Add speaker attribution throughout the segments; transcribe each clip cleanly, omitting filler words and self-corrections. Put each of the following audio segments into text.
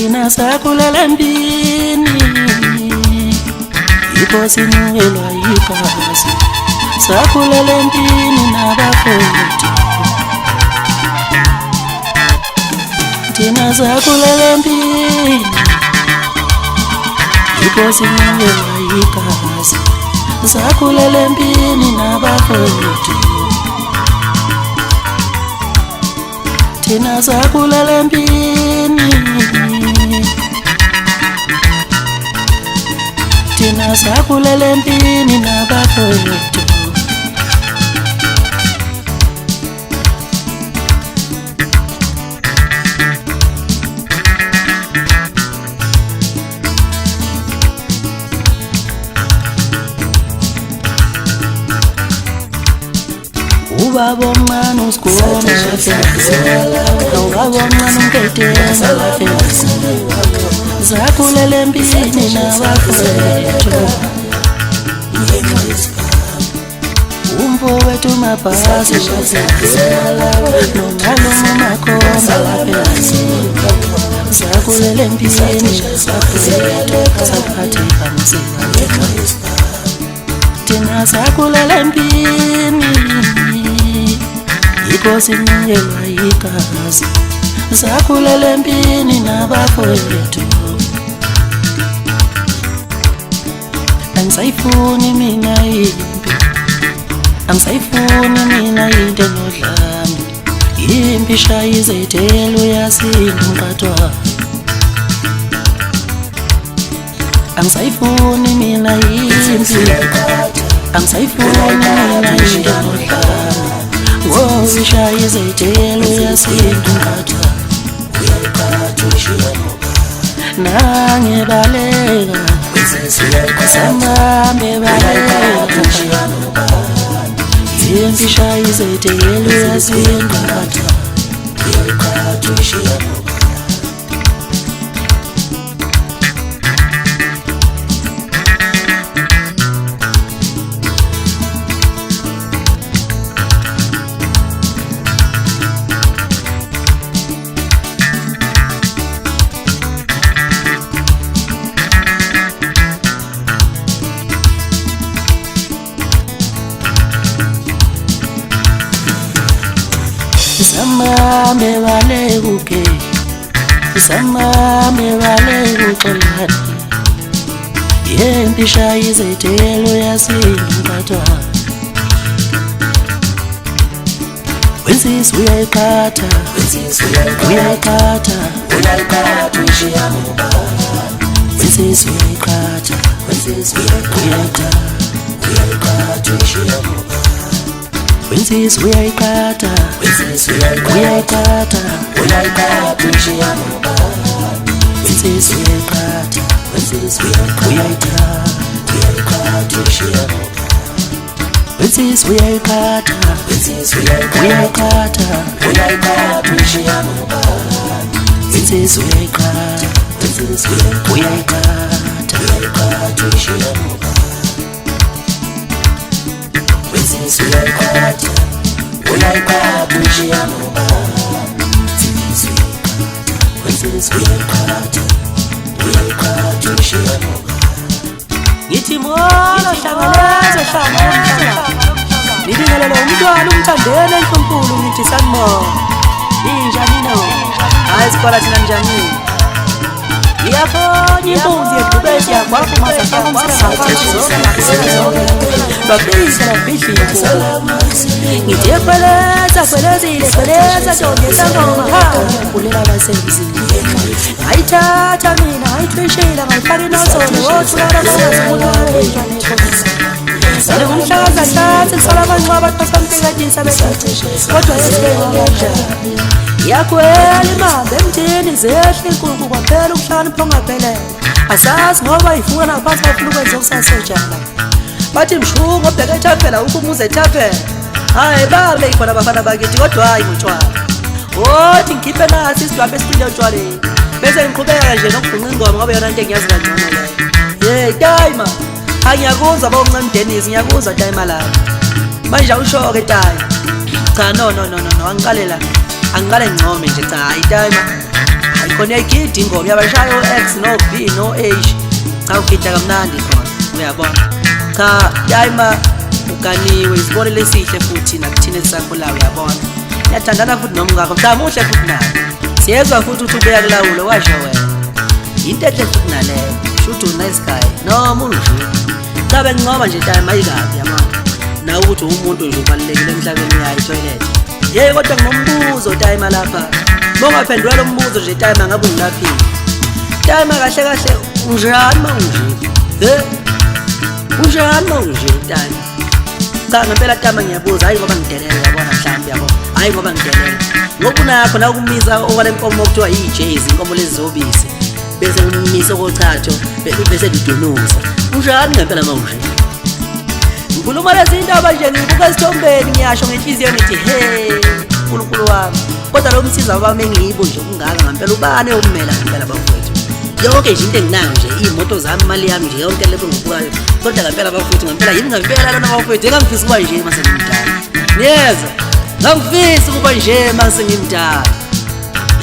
Speaker 1: thina sakhulela empini yikho sinukelwa igazi sakhulela empini nabafowethu thina sakhulela empini yikho sinukelwa igazi sakhulela empini nabafowethu thina sakhulela empini thina sakhulela empini nabafowethu ubaba omncane usigona ubaba omncane umketenga sakhulela empini nabafowethu umfowethu mabhasi nongalo mumakhomba sakhulela empini saphatheka mzima thina sakhulela empini yikho sinukelwa igazi sakhulela empini nabafowethu angisayifuni mina impi angisayifuni mina into enodlame impi ishaya izethelo yasinda umqathwa angisayifuni mina impi angisayifuni mina into enodlame ishaya izethelo yasinda umqathwa nangebaleka samambe baleka impi ishaya izethelo yasinda umqathwa samambe balekuke samambe balekuxolani yempi ishaya izethelo yasinda umqathwa wensizwa uyayiqhatha uyayiqhatha wensizwa uyayiqhatha wensizwa uyayiqhatha uyayiqhatha wensizwa uyayiqhatha uyayiqhatha wensizwa uyayiqhatha uyayiqhatha wensizwa uyayiqhatha uyayiqhatha ngithi mola hlanganeza ngibingelela umntwana umthandele eNhlunkulu ngithi sanibona injani no hayi sikhala thina njani iyafanya inkunzi yedubesi yakwakho babisa labidlitho ngithi kwelezile tongeza ngoma ngiyakulela basemzini ayithatha mina ayithwishila ngayifaka inosolo wothulala ngumhlakaza hlatsi kusala abancwaba basamtekatisa becacishe kodwa yesibekanjani yakwela imambe emthini zehle inkukhu kwaphela ukuhlakanipha ongaphelele asazi ngoba ifunga ngaphansi bafuna ukwenza okusasejala bathi mshungu obheke ethafela ukumuze ethafela hayi babe ikhona abafana bakithi kodwa hayi ngotshwala wothi ngikhiphe nasi isidwapha esicile otshwaleni bese ngiqhubeka nje nokubhunqa ingoma ngoba yona into engiyazi kangcono leyo hey tayima angiyakuzwa bawuncane Dennis ngiyakuzwa tayima la manje awushoke tayima cha no angiqale la angiqale ngicome nje cha hayi tayima ayikhona iyagida ingoma yabashayo X no B no H cha ugida kamnandi khona uyabona cha Time uganiwe isibone lesihle futhi nakuthina esisakhulayo uyabona yathandana futhi nomngakho mhlawumbe uhle futhi naye siyezwa futhi ukuthi ubeya kulawulo washo wena into enhle futhi naleyo shoot a nice guy noma unje cabe ngcoba nje Time ayikabi yamanga na ukuthi umuntu nje ubalekile emhlabeni yayi toilet yey kodwa ngombuzo Time lapha bongaphendula lo mbuzo nje Time ngabe ungilaphile Time kahle kahle unjani manje unjani manje Time cha ngempela Time ngiyabuza hayi ngoba ngidelela yabona mhlawumbe yabona hayi ngoba ngidelela ngoba unakho na ukumisa okwale nkomo okuthiwa yiJezi inkomo lezi zobisi bese umisa okochatho bese lidunuza unjani ngempela manje ngikhuluma lezi indaba nje ngibuka esithombeni ngiyasho ngenhliziyo ngithi hey uNkulunkulu wami kodwa lo msiza wami engiyibo nje kungaka ngempela ubane umela ngempela bafowethu yonke nje into enginayo nje imoto zami imali yami nje yonke lezo ngibukayo kodwa ngempela bafowethu ngempela yini ngempela lona bafowethu engangifisa kuba nje mase ngimdala yeza ngangifisa ukuba nje mase ngimdala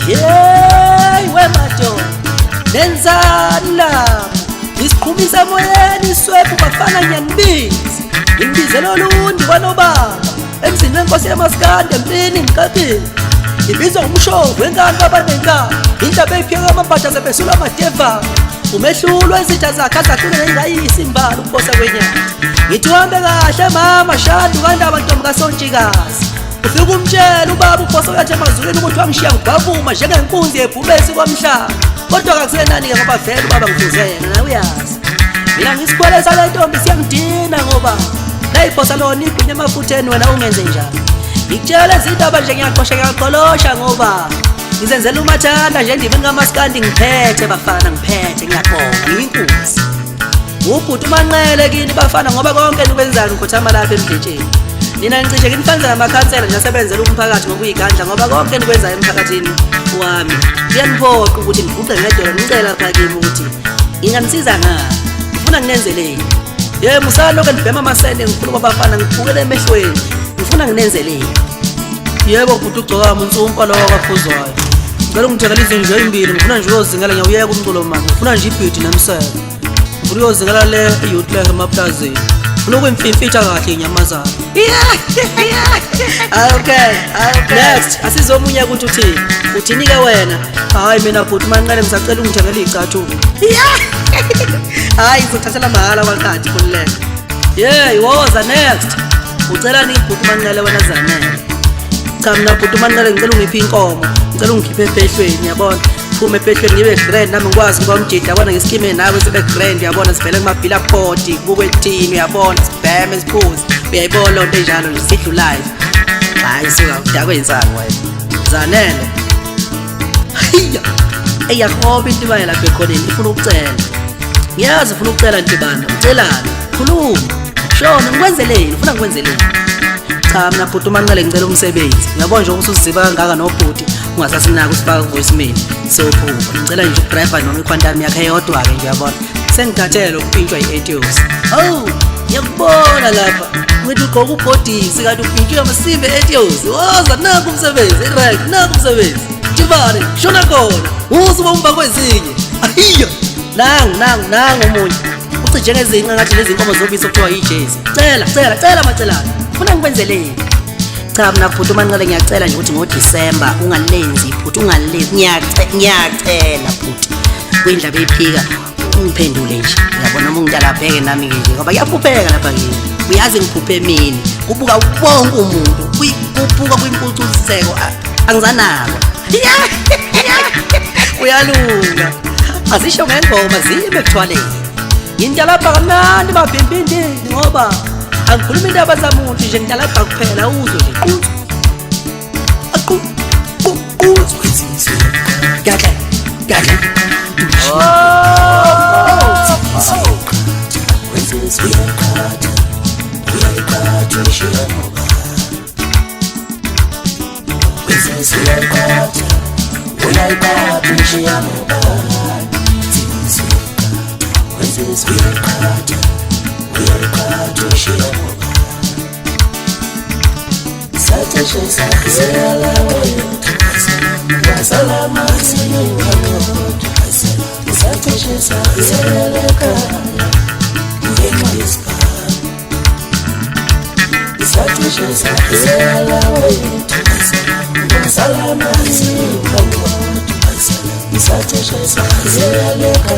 Speaker 1: hey wemato nenzani la isiqhumisa moyeni swephu bafana nyanibisi ingibizelo lundi kwanobaba emzini wenkosi yamaskande empini ngikaphi ibizwa umshovu enkanga abanenkanga indaba eyipheka amabhada sebesula amadeva umehlulo ezitha zakhe azahlule ngayisi imbala ukubosa kwenyanga ngithi uhambe kahle mama shadu kandaba ntombi kasontshikazi ufika umtshela ubaba ubosa uyathi emazulwini ukuthi wangishiya ngibavuma njengenkunzi yebhubesi kwamhlaba kodwa kakusenani-ke ngoba vele ubaba ngifuzena nawe uyazi mina ngisikhwelesa le ntombi siyangidina ngoba nayiphosa lona igunya emafutheni wena ungenze njani ngikutshela izindaba nje ngiyaqolosha ngoba ngizenzela umathanda nje ndiveni kamaskandi ngiphethe bafana ngiphethe ngiyabonga ngiyinkunzi ubhuti umanqele kini bafana ngoba konke nikwenzani ngikhothama lapha emdletsheni nina ngicishe nginifanele amakhansela nje asebenzela umphakathi ngokuyigandla ngoba konke nikwenzayo emphakathini wami kuyaniphoqa ukuthi ngiguqe ngedolo ngicela lapha kimi ukuthi inganisiza ngani ngifuna nginenzeleni yebo musalokho ndibhema amasende ngikhuluma abafana ngibukele emehlweni ngifuna nginenzeleni yebo bhuti ugcokama unsumpa lo akaphuzwayo ngicela ungithekele izinto ezimbili ngifuna nje uyozingela ngiyawuyeka umculo manje ngifuna nje ibhidi nemsele ngifuna uyozingela le youth le emaplazini ngifuna ukuyimfimfitha kahle inyamazana okay next asizomunye ukuthi uthini-ke wena hayi mina bhuti manqele ngisacela ungithekele iy'cathulo hayi ngizothathela mahhala kwakhathi kululeka woza next ucelani ibhuti manqele wena zanele cha mina bhuti manqele ngicela ungiphe inkomo ngicela ungikhiphe efehlweni yabona phume efehlweni ngibe grand nami ngikwazi ngoba umjidi yabona ngesikime nawe sibe grand yabona sivele kumabhilabhodi kukwetini uyabona sibheme siphuze uyayibona lonto enjalo nje sidlu live hayi suka udakwenzani wena zanele hiya eyahoba into ibayela lapha ekhoneni ifuna ukucela ngiyazi ufuna ukucela ntibana ucelani khuluma shona ngikwenzeleni ufuna ngikwenzeleni cha mina bhuti umanqele ngicela umsebenzi ngiyabona nje ukuthi usiziba kangaka nobhuti ungasasinaka usifaka ku-voicemail sophuma ngicela nje udriver noma ikhwantami yakhe eyodwa-ke nje uyabona sengithathele ukuphintshwa i-etios hawu ngiyakubona lapha ngithi ugqoka ubhodisi kanti uphintshwe amasimbe e-etios woza nakho umsebenzi erek nakho umsebenzi tibane shona khona usuba umba kwezinye ahiya nangu omunye ucije ngezinqa ngathi lezi nkomo zobisi okuthiwa yiJezi cela macelana ufuna ngikwenzeleni cha mina bhuti umanqele ngiyacela nje ukuthi ngoDisemba ungalenzi bhuti ungalenzi ngiyacela bhuti kuyindaba eyiphika ungiphendule nje ngiyabona uma ungitalabheke nami-ke nje ngoba kuyaphupheka lapha kini uyazi ngiphuphe mini kubuka wonke umuntu kubuka kwimpucuziseko angizanako uyalunga azisho ngengoma zibe kuthwaleni nginitalapha kamnandi mabhimbindini ngoba angikhuluma indaba zamuntu nje ngitalapha kuphela uzwe nje gadla Salama Isatishisa Seleka Ngekispa Isatishisa Seleka Salama Isatishisa Seleka